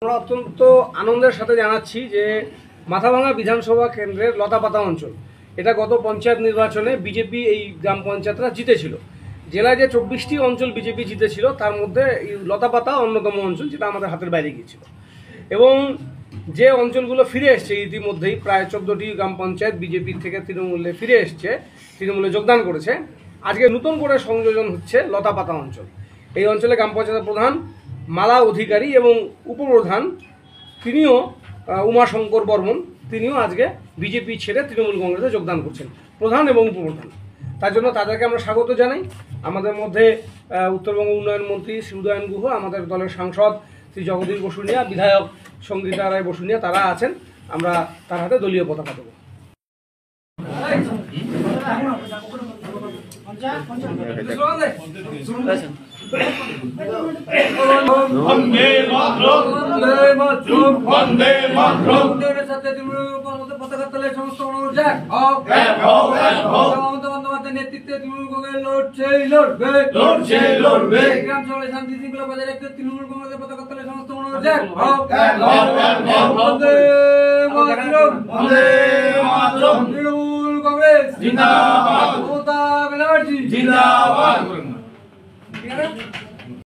আমরা অত্যন্ত আনন্দের সাথে জানাচ্ছি যে মাথাভাঙা বিধানসভা কেন্দ্রের লতাপাতা অঞ্চল এটা গত পঞ্চায়েত নির্বাচনে বিজেপি এই গ্রাম পঞ্চায়েতরা জিতেছিল। জেলায় যে 24টি অঞ্চল বিজেপি জিতেছিল তার মধ্যে এই লতাপাতা অন্যতম অঞ্চল, যেটা আমাদের হাতের বাইরে গিয়েছিল। এবং যে অঞ্চলগুলো ফিরে এসছে ইতিমধ্যেই প্রায় 14টি গ্রাম পঞ্চায়েত বিজেপির থেকে তৃণমূলে ফিরে এসছে, তৃণমূলে যোগদান করেছে। আজকে নতুন করে সংযোজন হচ্ছে লতাপাতা অঞ্চল। এই অঞ্চলে গ্রাম পঞ্চায়েতের প্রধান মালা অধিকারী এবং উপপ্রধান তিনিও উমাশঙ্কর বর্মন, তিনিও আজকে বিজেপি ছেড়ে তৃণমূল কংগ্রেসে যোগদান করছেন, প্রধান এবং উপপ্রধান। তার জন্য তাদেরকে আমরা স্বাগত জানাই। আমাদের মধ্যে উত্তরবঙ্গ উন্নয়ন মন্ত্রী শ্রী উদয়ন গুহ, আমাদের দলের সাংসদ শ্রী জগদীশ বসুনিয়া, বিধায়ক সঙ্গীতা রায় বসুনিয়া, তারা আছেন। আমরা তার হাতে দলীয় পতাকা দেবো। নেতৃত্বে তৃণমূল কংগ্রেস লড়বে। গ্রাম সভায় শান্তি শৃঙ্খলা বজায় রাখতে তৃণমূল কংগ্রেসের পতাকা তলে সমস্ত তৃণমূল কংগ্রেস জিন্দাবাদ, মমতা ব্যানার্জি জিন্দাবাদ।